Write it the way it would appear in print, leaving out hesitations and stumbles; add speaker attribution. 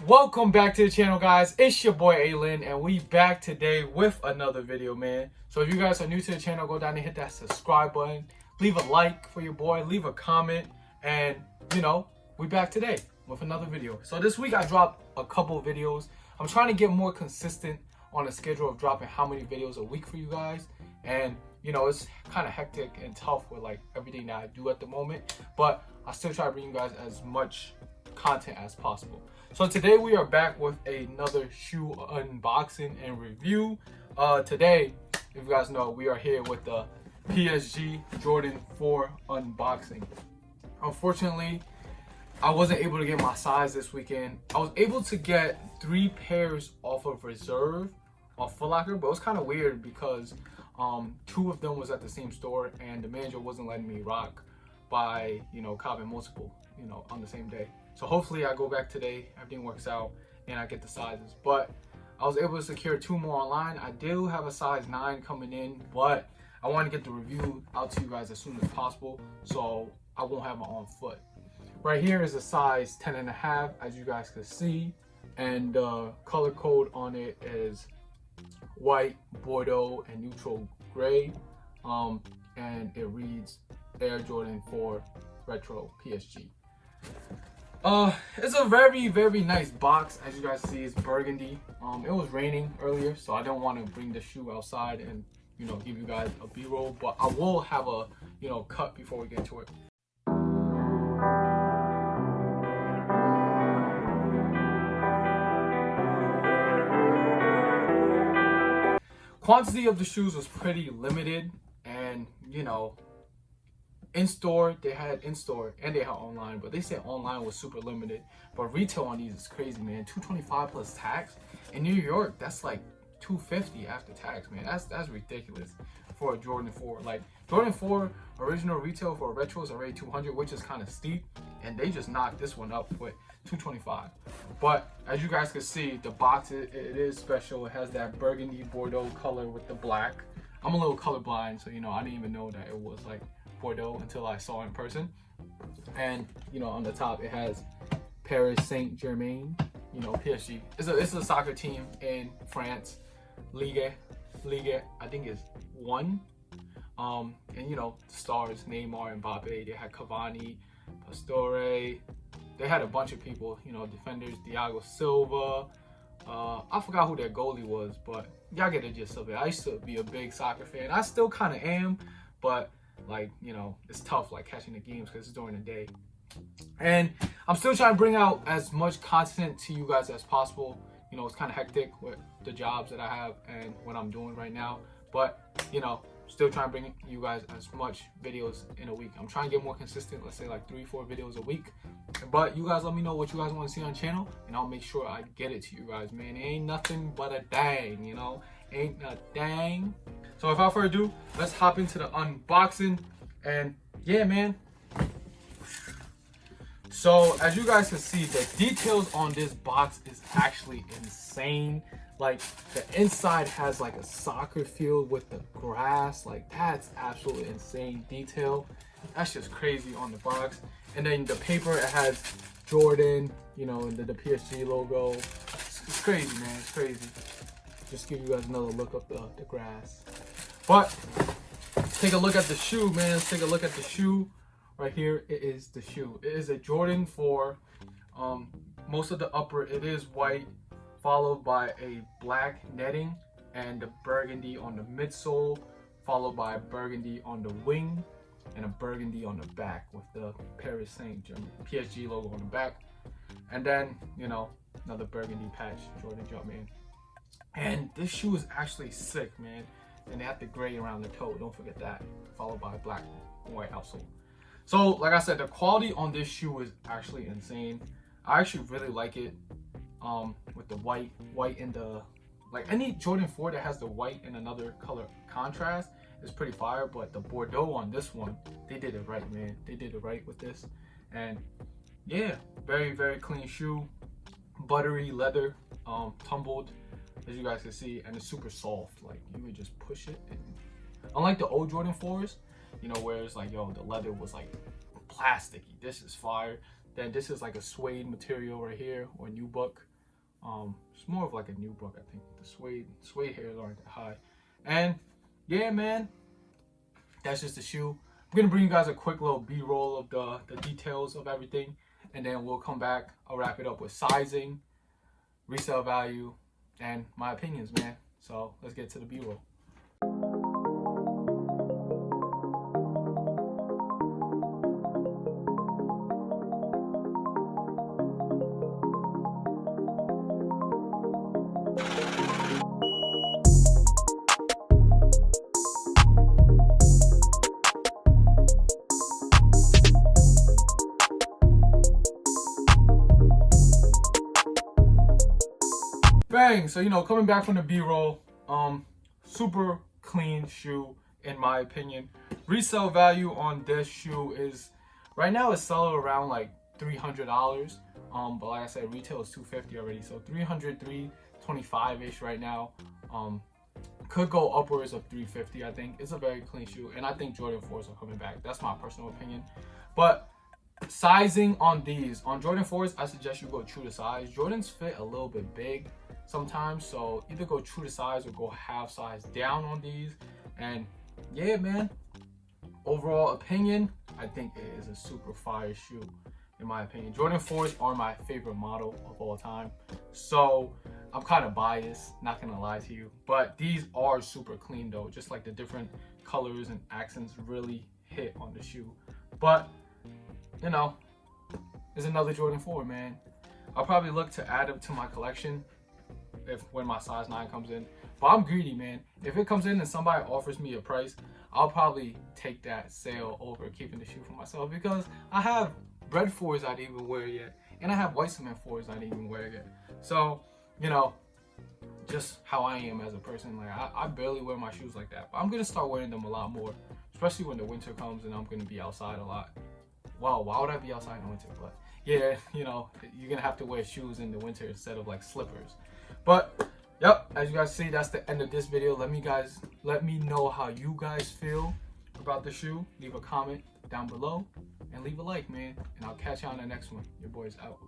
Speaker 1: Welcome back to the channel, guys. It's your boy ALin, and we back today with another video, man. So if you guys are new to the channel, go down and hit that subscribe button, leave a like for your boy, leave a comment, and we back today with another video. So this week I dropped a couple videos. I'm trying to get more consistent on the schedule of dropping how many videos a week for you guys, and it's kind of hectic and tough with like everything that I do at the moment, but I still try to bring you guys as much content as possible. So today we are back with another shoe unboxing and review. Today, if you guys know, we are here with the PSG Jordan 4 unboxing. Unfortunately, I wasn't able to get my size this weekend. I was able to get 3 pairs off of reserve on Foot Locker, but it was kind of weird because 2 of them was at the same store and the manager wasn't letting me rock by copping multiple on the same day. So hopefully I go back today, everything works out, and I get the sizes. But I was able to secure 2 more online. I do have a size 9 coming in, but I want to get the review out to you guys as soon as possible, so I won't have my own foot. Right here is a size 10.5, as you guys can see, and the color code on it is white, Bordeaux, and neutral gray, and it reads Air Jordan 4 Retro PSG. It's a very nice box. As you guys see, it's burgundy. It was raining earlier, so I don't want to bring the shoe outside and give you guys a b-roll, but I will have a cut before we get to it. Quantity of the shoes was pretty limited, and in-store, they had in-store and they had online, but they said online was super limited. But retail on these is crazy, man. $225 plus tax. In New York, that's like $250 after tax, man. That's ridiculous for a Jordan 4. Like, Jordan 4 original retail for a retro is already $200, which is kind of steep, and they just knocked this one up with $225. But as you guys can see, the box, it is special. It has that burgundy Bordeaux color with the black. I'm a little colorblind, so I didn't even know that it was like Bordeaux until I saw it in person. And on the top it has Paris Saint-Germain, PSG. It's a soccer team in France. Ligue I think is 1. And the stars, Neymar, Mbappe. They had Cavani, Pastore. They had a bunch of people, defenders, Thiago Silva. I forgot who their goalie was, but y'all get the gist of it. I used to be a big soccer fan. I still kind of am, but like, it's tough like catching the games because it's during the day. And I'm still trying to bring out as much content to you guys as possible. It's kind of hectic with the jobs that I have and what I'm doing right now, but still trying to bring you guys as much videos in a week. I'm trying to get more consistent, let's say like 3-4 videos a week. But you guys let me know what you guys want to see on the channel, and I'll make sure I get it to you guys, man. It ain't nothing but a dang, ain't a dang. So without further ado, let's hop into the unboxing. And yeah, man. So as you guys can see, the details on this box is actually insane. Like, the inside has like a soccer field with the grass. Like, that's absolutely insane detail. That's just crazy on the box. And then the paper, it has Jordan, and the PSG logo. It's crazy, man. It's crazy. Just give you guys another look of the grass. But take a look at the shoe, man. Let's take a look at the shoe. Right here, it is the shoe. It is a Jordan 4. Most of the upper, it is white, followed by a black netting and the burgundy on the midsole, followed by a burgundy on the wing and a burgundy on the back with the Paris Saint-Germain PSG logo on the back. And then, another burgundy patch, Jordan Jumpman. And this shoe is actually sick, man. And they have the gray around the toe, don't forget that, followed by a black and white outsole. So like I said, the quality on this shoe is actually insane. I actually really like it, with the white and the, like, any Jordan 4 that has the white and another color contrast is pretty fire. But the Bordeaux on this one, they did it right, man. They did it right with this. And yeah, very clean shoe, buttery leather, tumbled, as you guys can see, and it's super soft. Like, you would just push it, and unlike the old Jordan 4s, where it's like, the leather was like plasticky. This is fire. Then this is like a suede material right here, or nubuck. It's more of like a nubuck, I think. The suede hairs aren't that high. And yeah, man, that's just the shoe. I'm gonna bring you guys a quick little B-roll of the details of everything, and then we'll come back. I'll wrap it up with sizing, resale value, and my opinions, man. So let's get to the B-roll. Bang! So, you know, coming back from the B-roll, super clean shoe in my opinion. Resale value on this shoe is, right now it's selling around like $300. But like I said, retail is $250 already, so 300, 325-ish right now. Could go upwards of $350. I think it's a very clean shoe, and I think Jordan 4s are coming back. That's my personal opinion. But sizing on these, on Jordan 4s, I suggest you go true to size. Jordans fit a little bit big sometimes, so either go true to size or go half size down on these. And yeah, man, overall opinion, I think it is a super fire shoe in my opinion. Jordan 4s are my favorite model of all time, so I'm kind of biased, not gonna lie to you, but these are super clean though. Just like the different colors and accents really hit on the shoe. But you know, there's another Jordan 4, man. I'll probably look to add them to my collection when my size 9 comes in. But I'm greedy, man. If it comes in and somebody offers me a price, I'll probably take that sale over keeping the shoe for myself, because I have red 4s I didn't even wear yet, and I have white cement 4s I didn't even wear yet. So, you know, just how I am as a person, like I barely wear my shoes like that. But I'm gonna start wearing them a lot more, especially when the winter comes and I'm gonna be outside a lot. Wow, why would I be outside in the winter? But yeah, you know, you're gonna have to wear shoes in the winter instead of like slippers. But yep, as you guys see, that's the end of this video. Let me know how you guys feel about the shoe. Leave a comment down below and leave a like, man. And I'll catch you on the next one. Your boy's out.